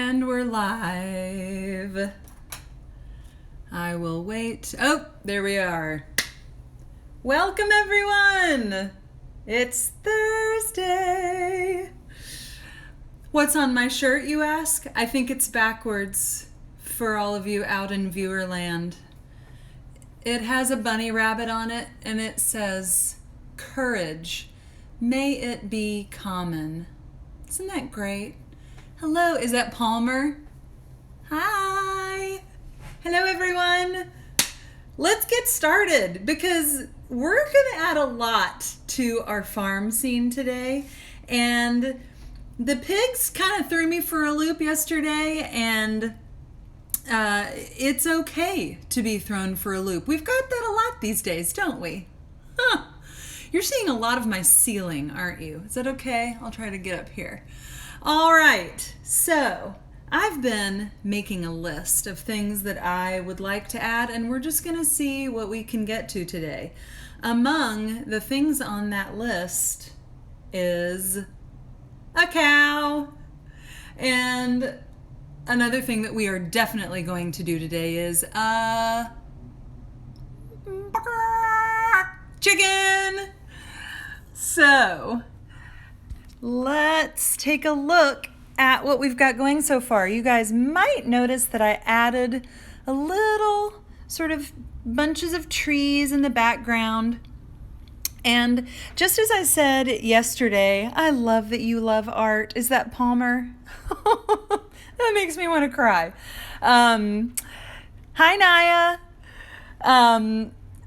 And we're live. I will wait. Oh, there we are. Welcome, everyone. It's Thursday. What's on my shirt, you ask? I think it's backwards for all of you out in viewer land. It has a bunny rabbit on it, and it says, "Courage, may it be common." Isn't that great? Hello, is that Palmer? Hi. Hello, everyone. Let's get started because we're going to add a lot to our farm scene today. And the pigs kind of threw me for a loop yesterday, and it's okay to be thrown for a loop. We've got that a lot these days, don't we? Huh. You're seeing a lot of my ceiling, aren't you? Is that okay? I'll try to get up here. All right, so I've been making a list of things that I would like to add, and we're just going to see what we can get to today. Among the things on that list is a cow. And another thing that we are definitely going to do today is a chicken. So let's take a look at what we've got going so far. You guys might notice that I added a little sort of bunches of trees in the background. And just as I said yesterday, I love that you love art. Is that Palmer? That makes me want to cry. Hi, Naya.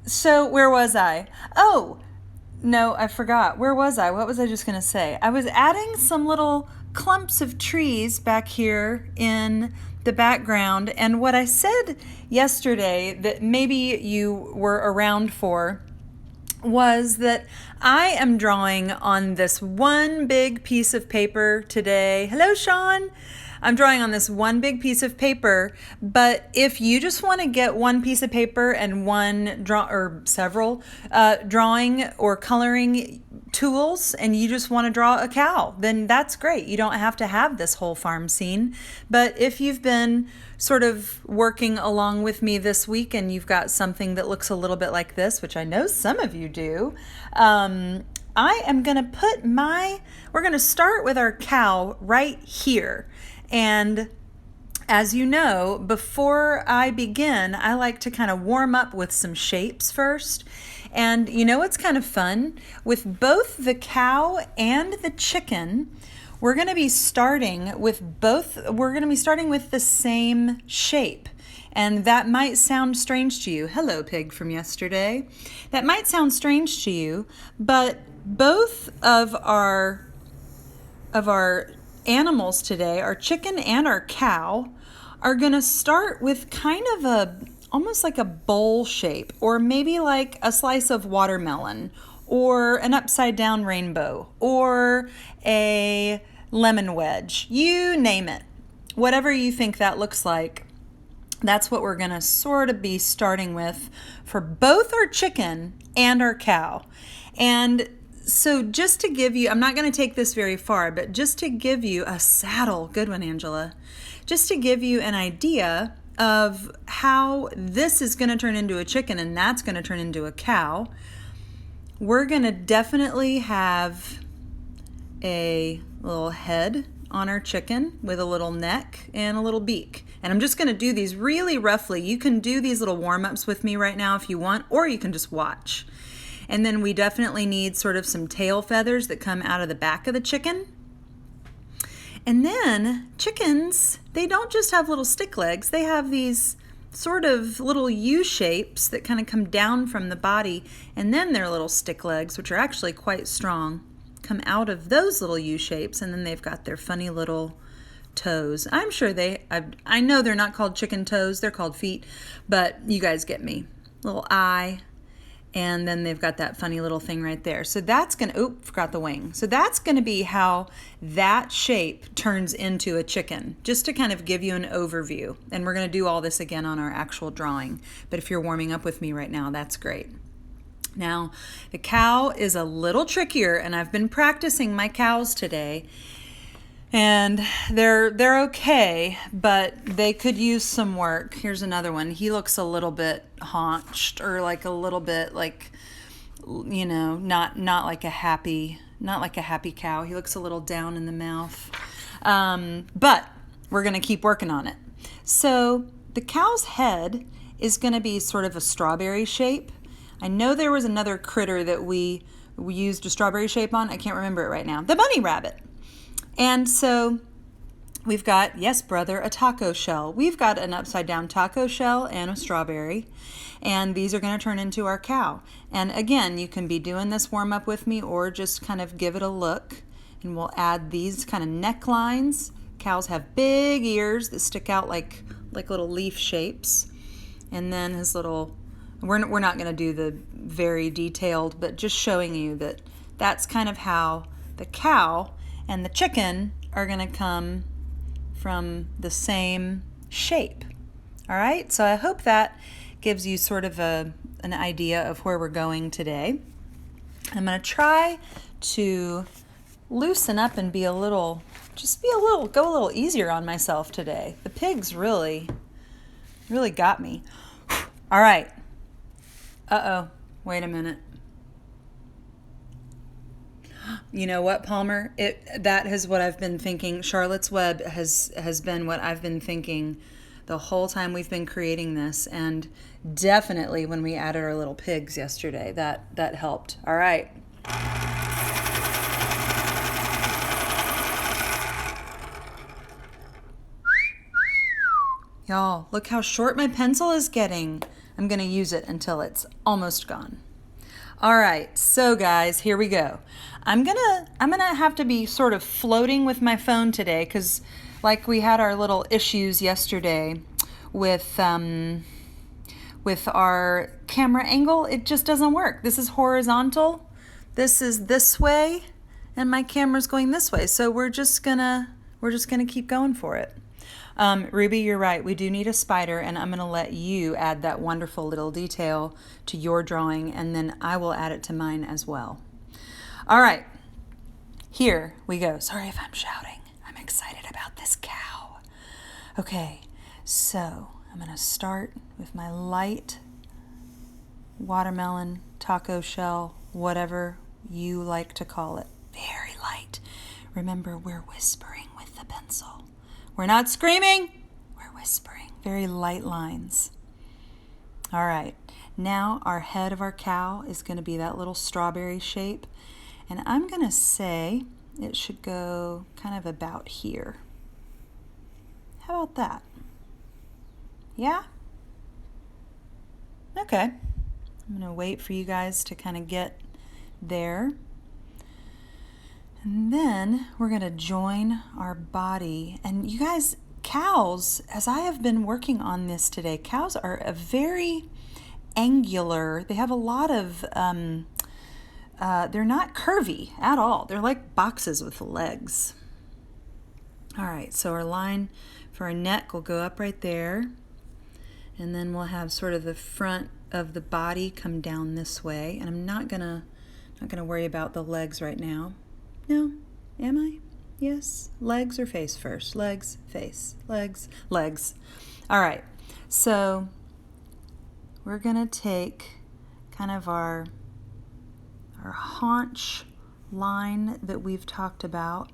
So where was I? Oh, no, I forgot. Where was I? What was I just going to say? I was adding some little clumps of trees back here in the background. And what I said yesterday that maybe you were around for was that I am drawing on this one big piece of paper today. Hello, Sean. I'm drawing on this one big piece of paper, but if you just want to get one piece of paper and several drawing or coloring tools and you just want to draw a cow, then that's great. You don't have to have this whole farm scene. But if you've been sort of working along with me this week and you've got something that looks a little bit like this, which I know some of you do, I am going to we're going to start with our cow right here. And as you know, before I begin, I like to kind of warm up with some shapes first. And you know what's kind of fun? With both the cow and the chicken, we're going to be starting with the same shape. And that might sound strange to you. Hello, pig from yesterday. That might sound strange to you, but both of our animals today, our chicken and our cow, are going to start with kind of almost like a bowl shape, or maybe like a slice of watermelon, or an upside down rainbow, or a lemon wedge. You name it. Whatever you think that looks like, that's what we're going to sort of be starting with for both our chicken and our cow. And so just to give you, I'm not going to take this very far, but just to give you a saddle, good one, Angela, just to give you an idea of how this is going to turn into a chicken and that's going to turn into a cow, we're going to definitely have a little head on our chicken with a little neck and a little beak. And I'm just going to do these really roughly. You can do these little warm-ups with me right now if you want, or you can just watch. And then we definitely need sort of some tail feathers that come out of the back of the chicken. And then chickens, they don't just have little stick legs. They have these sort of little U shapes that kind of come down from the body. And then their little stick legs, which are actually quite strong, come out of those little U shapes. And then they've got their funny little toes. I'm sure I know they're not called chicken toes. They're called feet. But you guys get me. Little eye. And then they've got that funny little thing right there. So that's going to, forgot the wing. So that's going to be how that shape turns into a chicken, just to kind of give you an overview. And we're going to do all this again on our actual drawing. But if you're warming up with me right now, that's great. Now, the cow is a little trickier, and I've been practicing my cows today. And they're okay, but they could use some work. Here's another one. He looks a little bit haunched, or like a little bit like, not like a happy cow. He looks a little down in the mouth. But we're going to keep working on it. So the cow's head is going to be sort of a strawberry shape. I know there was another critter that we used a strawberry shape on. I can't remember it right now. The bunny rabbit. And so we've got, yes, brother, a taco shell. We've got an upside down taco shell and a strawberry. And these are going to turn into our cow. And again, you can be doing this warm up with me or just kind of give it a look. And we'll add these kind of necklines. Cows have big ears that stick out like little leaf shapes. And then his little, we're not going to do the very detailed, but just showing you that that's kind of how the cow and the chicken are going to come from the same shape. All right, so I hope that gives you sort of an idea of where we're going today. I'm going to try to loosen up and go a little easier on myself today. The pigs really got me. All right. Uh-oh, wait a minute. You know what, Palmer? That is what I've been thinking. Charlotte's Web has been what I've been thinking the whole time we've been creating this, and definitely when we added our little pigs yesterday, that helped. All right. Y'all, look how short my pencil is getting. I'm going to use it until it's almost gone. All right, so guys, here we go. I'm gonna have to be sort of floating with my phone today because, like we had our little issues yesterday with our camera angle, it just doesn't work. This is horizontal, this is this way, and my camera's going this way. So we're just gonna keep going for it. Ruby, you're right. We do need a spider, and I'm going to let you add that wonderful little detail to your drawing, and then I will add it to mine as well. All right, here we go. Sorry if I'm shouting. I'm excited about this cow. Okay, so I'm going to start with my light watermelon, taco shell, whatever you like to call it. Very light. Remember, we're whispering with the pencil. We're not screaming, we're whispering. Very light lines. All right, now our head of our cow is going to be that little strawberry shape. And I'm going to say it should go kind of about here. How about that? Yeah? Okay. I'm going to wait for you guys to kind of get there. And then we're going to join our body. And you guys, cows, as I have been working on this today, cows are a very angular, they have a lot of, they're not curvy at all. They're like boxes with legs. All right, so our line for our neck will go up right there. And then we'll have sort of the front of the body come down this way. And I'm not gonna worry about the legs right now. No, am I? Yes. Legs or face first? Legs, face, legs, legs. All right. So we're going to take kind of our haunch line that we've talked about.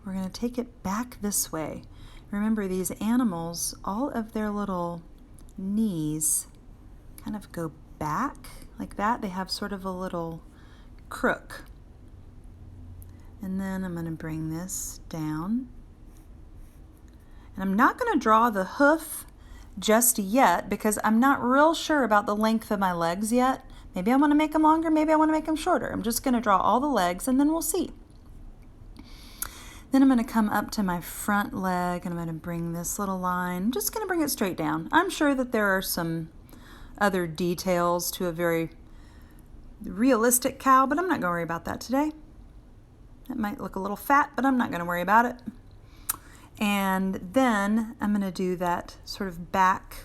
We're going to take it back this way. Remember, these animals, all of their little knees kind of go back like that. They have sort of a little crook. And then I'm going to bring this down. And I'm not going to draw the hoof just yet because I'm not real sure about the length of my legs yet. Maybe I want to make them longer, maybe I want to make them shorter. I'm just going to draw all the legs and then we'll see. Then I'm going to come up to my front leg and I'm going to bring this little line. I'm just going to bring it straight down. I'm sure that there are some other details to a very realistic cow, but I'm not going to worry about that today. It might look a little fat, but I'm not going to worry about it. And then I'm going to do that sort of back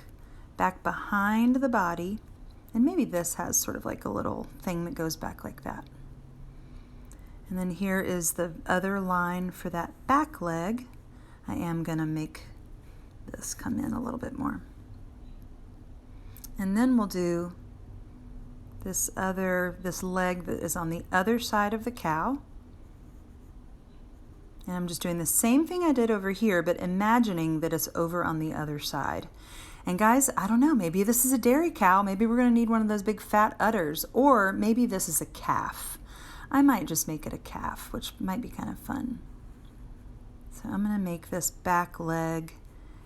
behind the body. And maybe this has sort of like a little thing that goes back like that. And then here is the other line for that back leg. I am going to make this come in a little bit more. And then we'll do this leg that is on the other side of the cow. And I'm just doing the same thing I did over here, but imagining that it's over on the other side. And guys, I don't know, maybe this is a dairy cow. Maybe we're going to need one of those big fat udders. Or maybe this is a calf. I might just make it a calf, which might be kind of fun. So I'm going to make this back leg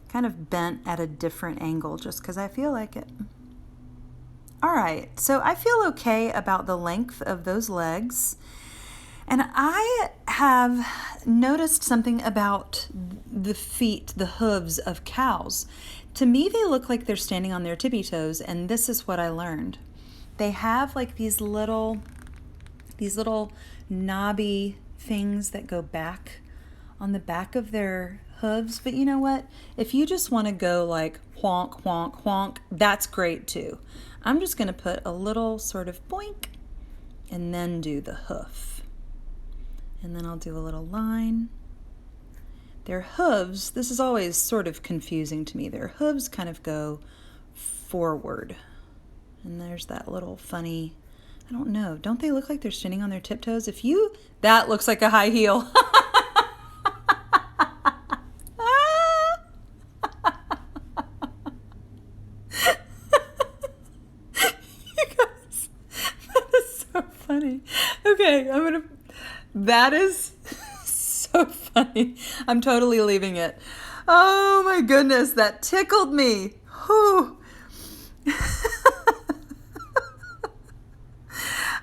kind of bent at a different angle just because I feel like it. All right, so I feel okay about the length of those legs. And I have noticed something about the feet, the hooves of cows. To me, they look like they're standing on their tippy toes, and this is what I learned. They have like these little knobby things that go back on the back of their hooves. But you know what? If you just want to go like honk, honk, honk, that's great too. I'm just going to put a little sort of boink and then do the hoof. And then I'll do a little line. Their hooves, this is always sort of confusing to me. Their hooves kind of go forward. And there's that little funny, I don't know, don't they look like they're standing on their tiptoes? That looks like a high heel. You guys, that is so funny. Okay, that is so funny. I'm totally leaving it. Oh my goodness, that tickled me. Whew.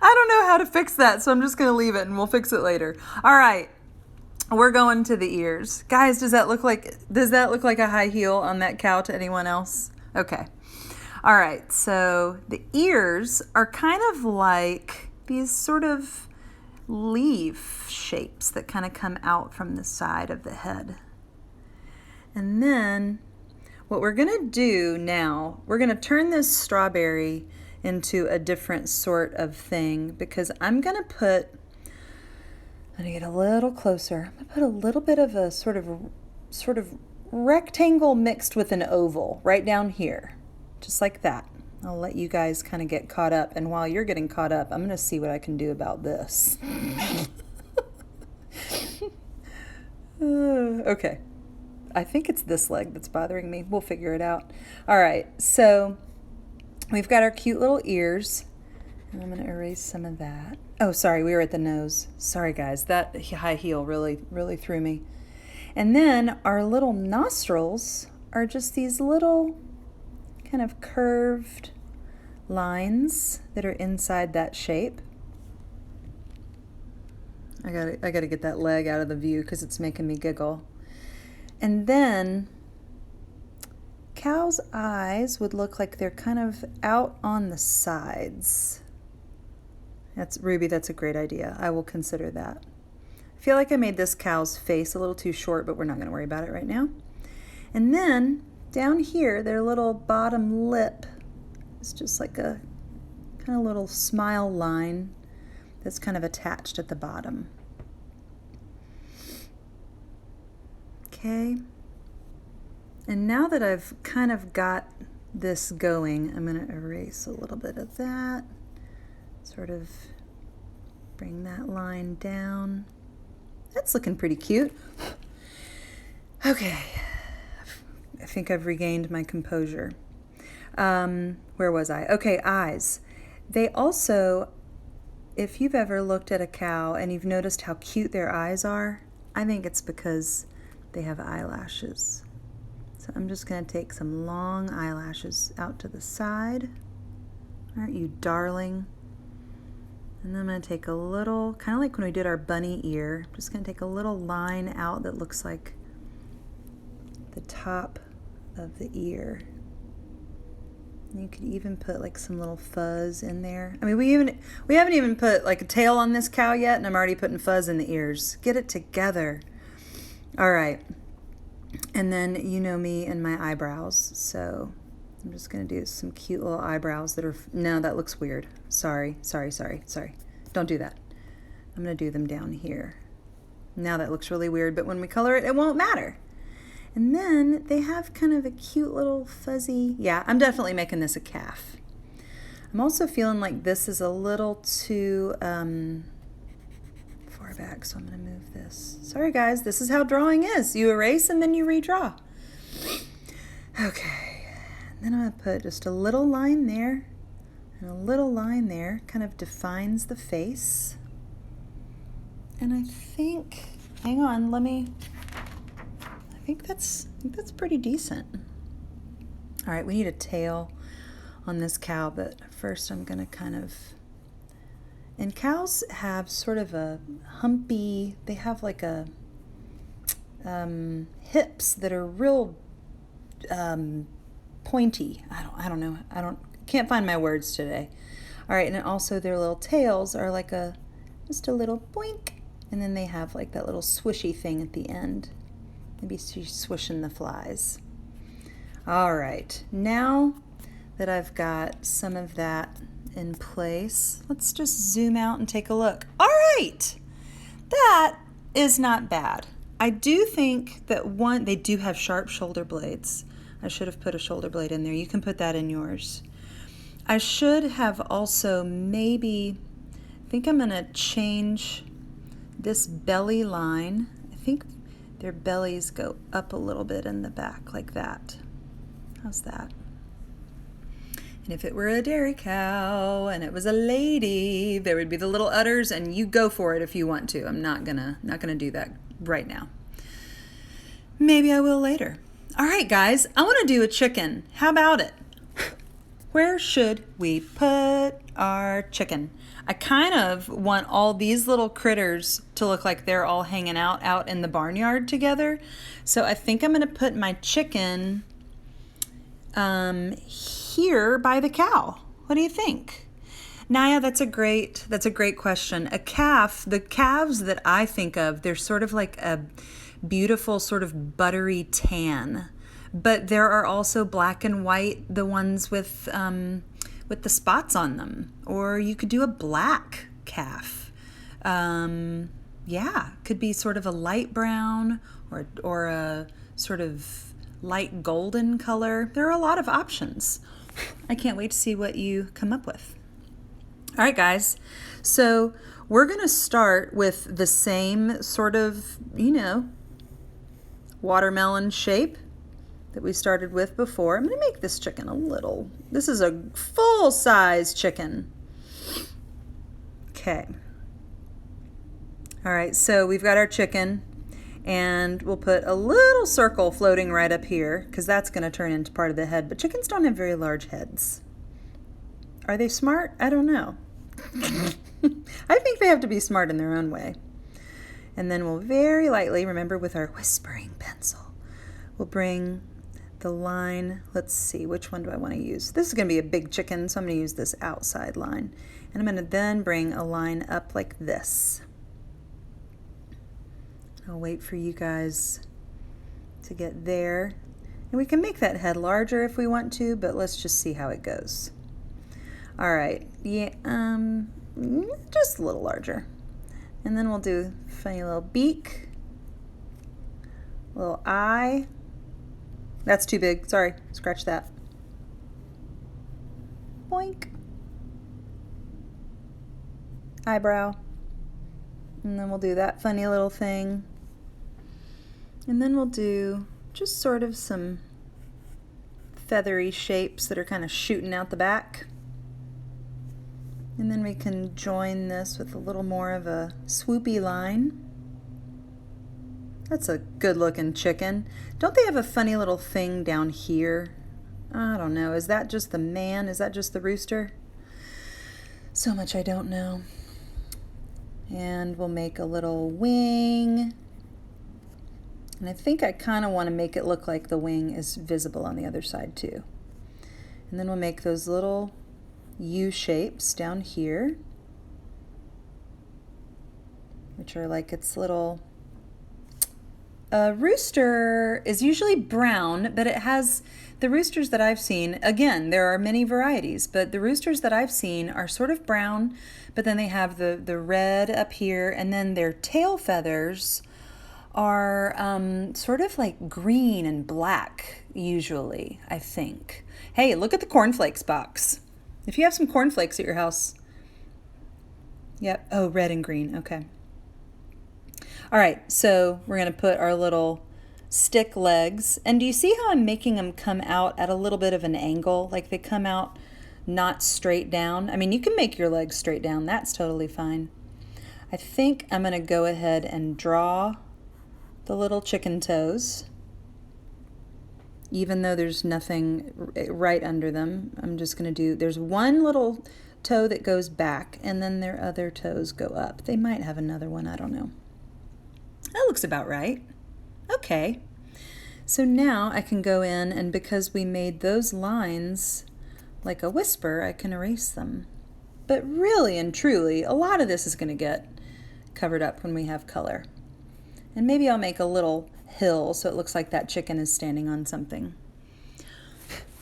I don't know how to fix that, so I'm just going to leave it and we'll fix it later. All right, we're going to the ears. Guys, does that look like a high heel on that cow to anyone else? Okay. All right, so the ears are kind of like these sort of leaf shapes that kind of come out from the side of the head. And then what we're going to do now, we're going to turn this strawberry into a different sort of thing because I'm going to get a little closer. I'm going to put a little bit of a sort of rectangle mixed with an oval right down here, just like that. I'll let you guys kind of get caught up, and while you're getting caught up, I'm going to see what I can do about this. Okay. I think it's this leg that's bothering me. We'll figure it out. All right, so we've got our cute little ears, and I'm going to erase some of that. Oh, sorry, we were at the nose. Sorry, guys, that high heel really threw me. And then our little nostrils are just these little kind of curved lines that are inside that shape. I gotta get that leg out of the view because it's making me giggle. And then cow's eyes would look like they're kind of out on the sides. Ruby, that's a great idea. I will consider that. I feel like I made this cow's face a little too short, but we're not going to worry about it right now. And then down here, their little bottom lip is just like a kind of little smile line that's kind of attached at the bottom. Okay. And now that I've kind of got this going, I'm going to erase a little bit of that. Sort of bring that line down. That's looking pretty cute. Okay. I think I've regained my composure. Where was I? Okay, eyes. They also, if you've ever looked at a cow and you've noticed how cute their eyes are, I think it's because they have eyelashes. So I'm just going to take some long eyelashes out to the side. Aren't you darling? And then I'm going to take a little, kind of like when we did our bunny ear, I'm just going to take a little line out that looks like the top of the ear. And you could even put like some little fuzz in there. I mean, we haven't even put like a tail on this cow yet, and I'm already putting fuzz in the ears. Get it together. All right. And then you know me and my eyebrows, so I'm just going to do some cute little eyebrows that are, no, that looks weird. Sorry. Don't do that. I'm going to do them down here. Now that looks really weird, but when we color it, it won't matter. And then they have kind of a cute little fuzzy, yeah, I'm definitely making this a calf. I'm also feeling like this is a little too far back, so I'm going to move this. Sorry guys, this is how drawing is. You erase and then you redraw. Okay, and then I'm going to put just a little line there and a little line there, kind of defines the face. And I think, hang on, I think that's pretty decent. All right, we need a tail on this cow, but first I'm gonna kind of, and cows have sort of a humpy, they have like a hips that are real pointy. I don't know. Can't find my words today. All right, and also their little tails are like just a little boink, and then they have like that little swishy thing at the end. Maybe she's swishing the flies. All right, now that I've got some of that in place, let's just zoom out and take a look. All right, that is not bad. I do think that they do have sharp shoulder blades. I should have put a shoulder blade in there. You can put that in yours. I should have also I think I'm gonna change this belly line. I think their bellies go up a little bit in the back like that. How's that? And if it were a dairy cow and it was a lady, there would be the little udders, and you go for it if you want to. I'm not gonna do that right now. Maybe I will later. All right, guys, I want to do a chicken. How about it? Where should we put our chicken? I kind of want all these little critters to look like they're all hanging out in the barnyard together. So I think I'm going to put my chicken here by the cow. What do you think? Naya, that's a great question. A calf, the calves that I think of, they're sort of like a beautiful sort of buttery tan. But there are also black and white, the ones with the spots on them. Or you could do a black calf. Yeah, could be sort of a light brown or a sort of light golden color. There are a lot of options. I can't wait to see what you come up with. All right, guys. So we're going to start with the same sort of, watermelon shape that we started with before. I'm going to make this chicken this is a full-size chicken. Okay. All right, so we've got our chicken, and we'll put a little circle floating right up here because that's going to turn into part of the head, but chickens don't have very large heads. Are they smart? I don't know. I think they have to be smart in their own way. And then we'll very lightly, remember with our whispering pencil, we'll bring the line, let's see, which one do I want to use? This is going to be a big chicken, so I'm going to use this outside line. And I'm going to then bring a line up like this. I'll wait for you guys to get there. And we can make that head larger if we want to, but let's just see how it goes. All right, yeah, just a little larger. And then we'll do a funny little beak, little eye. That's too big, sorry, scratch that. Boink. Eyebrow. And then we'll do that funny little thing. And then we'll do just sort of some feathery shapes that are kind of shooting out the back. And then we can join this with a little more of a swoopy line. That's a good looking chicken. Don't they have a funny little thing down here? I don't know. Is that just the man? Is that just the rooster? So much I don't know. And we'll make a little wing. And I think I kind of want to make it look like the wing is visible on the other side too. And then we'll make those little U shapes down here, which are like its little A rooster is usually brown, but it has the roosters that I've seen. Again, there are many varieties, but the roosters that I've seen are sort of brown, but then they have the red up here, and then their tail feathers are sort of like green and black, usually, I think. Hey, look at the cornflakes box. If you have some cornflakes at your house. Yep. Oh, red and green. Okay. All right, so we're going to put our little stick legs. And do you see how I'm making them come out at a little bit of an angle? Like they come out not straight down. I mean, you can make your legs straight down. That's totally fine. I think I'm going to go ahead and draw the little chicken toes. Even though there's nothing right under them, I'm just going to do, there's one little toe that goes back, and then their other toes go up. They might have another one, I don't know. That looks about right. Okay. So now I can go in, and because we made those lines like a whisper, I can erase them. But really and truly, a lot of this is going to get covered up when we have color. And maybe I'll make a little hill so it looks like that chicken is standing on something.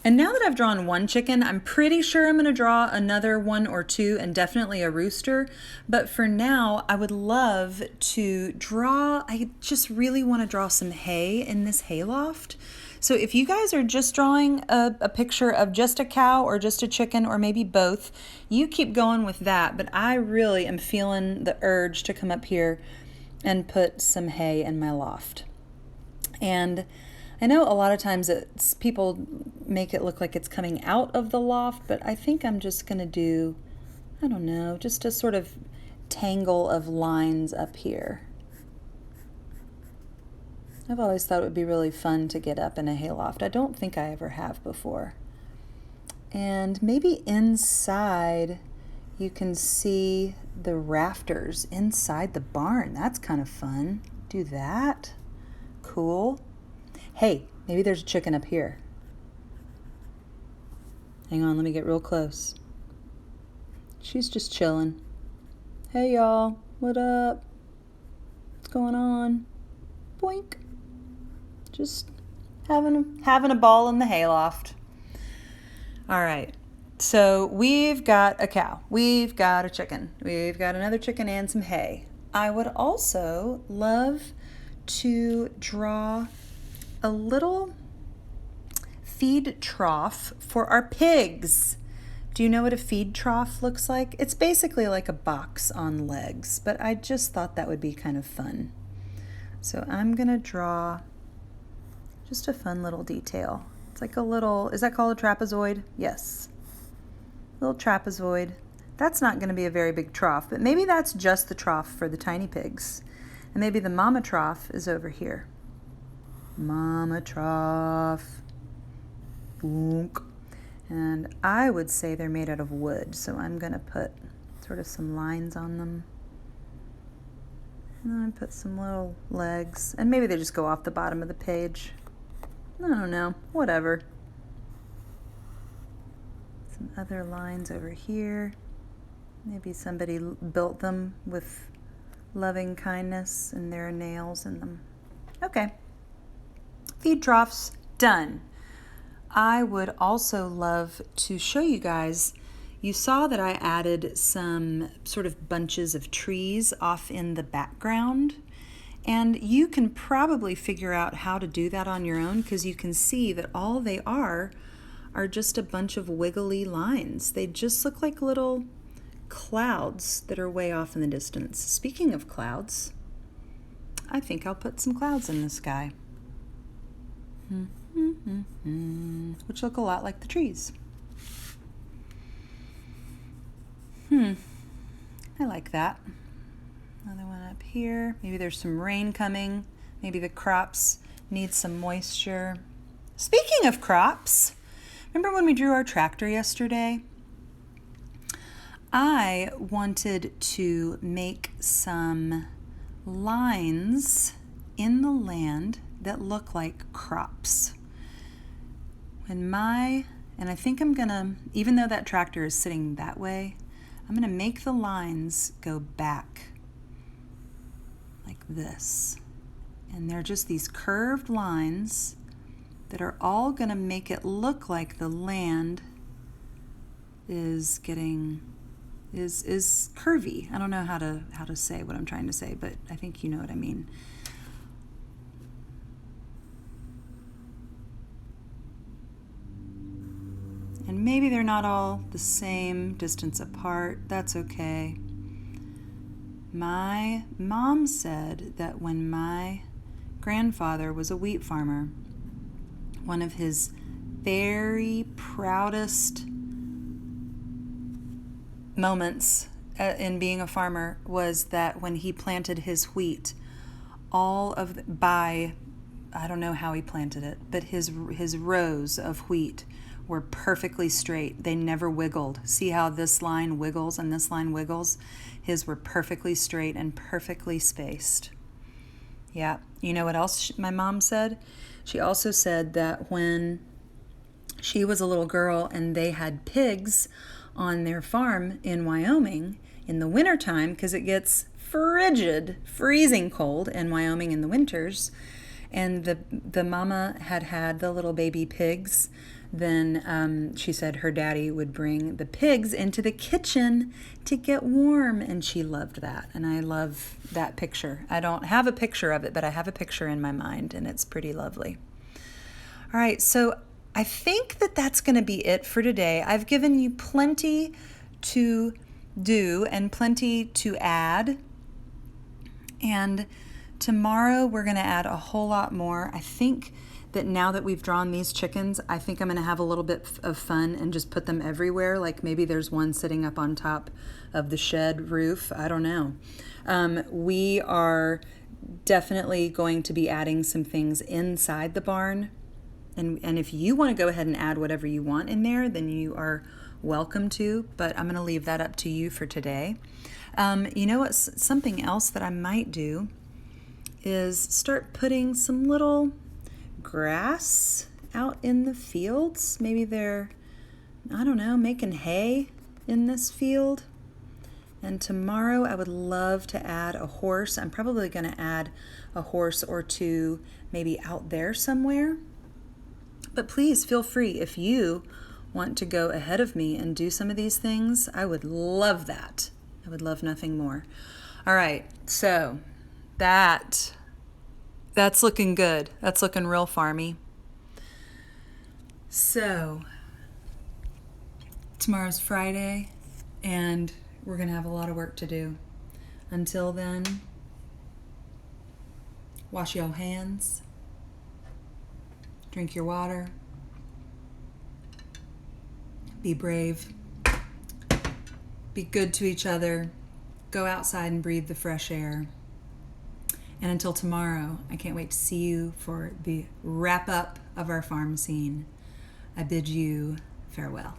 And now that I've drawn one chicken, I'm pretty sure I'm going to draw another one or two, and definitely a rooster. But for now, I would love to draw, I just really want to draw some hay in this hayloft. So if you guys are just drawing a picture of just a cow or just a chicken or maybe both, you keep going with that. But I really am feeling the urge to come up here and put some hay in my loft. And I know a lot of times people make it look like it's coming out of the loft, but I think I'm just going to do, I don't know, just a sort of tangle of lines up here. I've always thought it would be really fun to get up in a hayloft. I don't think I ever have before. And maybe inside you can see the rafters inside the barn. That's kind of fun. Do that. Cool. Hey, maybe there's a chicken up here. Hang on, let me get real close. She's just chilling. Hey y'all, what up? What's going on? Boink. Just having a ball in the hayloft. All right. So we've got a cow, we've got a chicken, we've got another chicken and some hay. I would also love to draw a little feed trough for our pigs. Do you know what a feed trough looks like? It's basically like a box on legs, but I just thought that would be kind of fun. So I'm gonna draw just a fun little detail. It's like a little, is that called a trapezoid? Yes. Little trapezoid. That's not going to be a very big trough, but maybe that's just the trough for the tiny pigs. And maybe the mama trough is over here. Mama trough. Boonk. And I would say they're made out of wood, so I'm going to put sort of some lines on them. And then I put some little legs, and maybe they just go off the bottom of the page. I don't know, whatever. Some other lines over here. Maybe somebody built them with loving kindness and there are nails in them. Okay. Feed troughs, done. I would also love to show you guys, you saw that I added some sort of bunches of trees off in the background. And you can probably figure out how to do that on your own because you can see that all they are just a bunch of wiggly lines. They just look like little clouds that are way off in the distance. Speaking of clouds, I think I'll put some clouds in the sky, which look a lot like the trees. I like that. Another one up here. Maybe there's some rain coming. Maybe the crops need some moisture. Speaking of crops, remember when we drew our tractor yesterday? I wanted to make some lines in the land that look like crops. And I think I'm gonna, even though that tractor is sitting that way, I'm gonna make the lines go back like this. And they're just these curved lines that are all going to make it look like the land is curvy. I don't know how to say what I'm trying to say, but I think you know what I mean. And maybe they're not all the same distance apart. That's okay. My mom said that when my grandfather was a wheat farmer, one of his very proudest moments in being a farmer was that when he planted his wheat, I don't know how he planted it, but his rows of wheat were perfectly straight. They never wiggled. See how this line wiggles and this line wiggles? His were perfectly straight and perfectly spaced. Yeah. You know what else my mom said? She also said that when she was a little girl and they had pigs on their farm in Wyoming in the wintertime, because it gets frigid, freezing cold in Wyoming in the winters, and the mama had the little baby pigs, then she said her daddy would bring the pigs into the kitchen to get warm, and she loved that. And I love that picture. I don't have a picture of it, but I have a picture in my mind, and it's pretty lovely. All right, so I think that that's going to be it for today. I've given you plenty to do and plenty to add. And tomorrow we're going to add a whole lot more. I think that now that we've drawn these chickens, I think I'm going to have a little bit of fun and just put them everywhere. Like maybe there's one sitting up on top of the shed roof. I don't know. We are definitely going to be adding some things inside the barn. And if you want to go ahead and add whatever you want in there, then you are welcome to, but I'm going to leave that up to you for today. You know what? Something else that I might do is start putting some little grass out in the fields. Maybe they're, I don't know, making hay in this field. And tomorrow I would love to add a horse. I'm probably going to add a horse or two maybe out there somewhere. But please feel free, if you want to go ahead of me and do some of these things, I would love that. I would love nothing more. All right, so that's looking good. That's looking real farmy. So tomorrow's Friday, and we're going to have a lot of work to do. Until then, wash your hands. Drink your water. Be brave. Be good to each other. Go outside and breathe the fresh air. And until tomorrow, I can't wait to see you for the wrap up of our farm scene. I bid you farewell.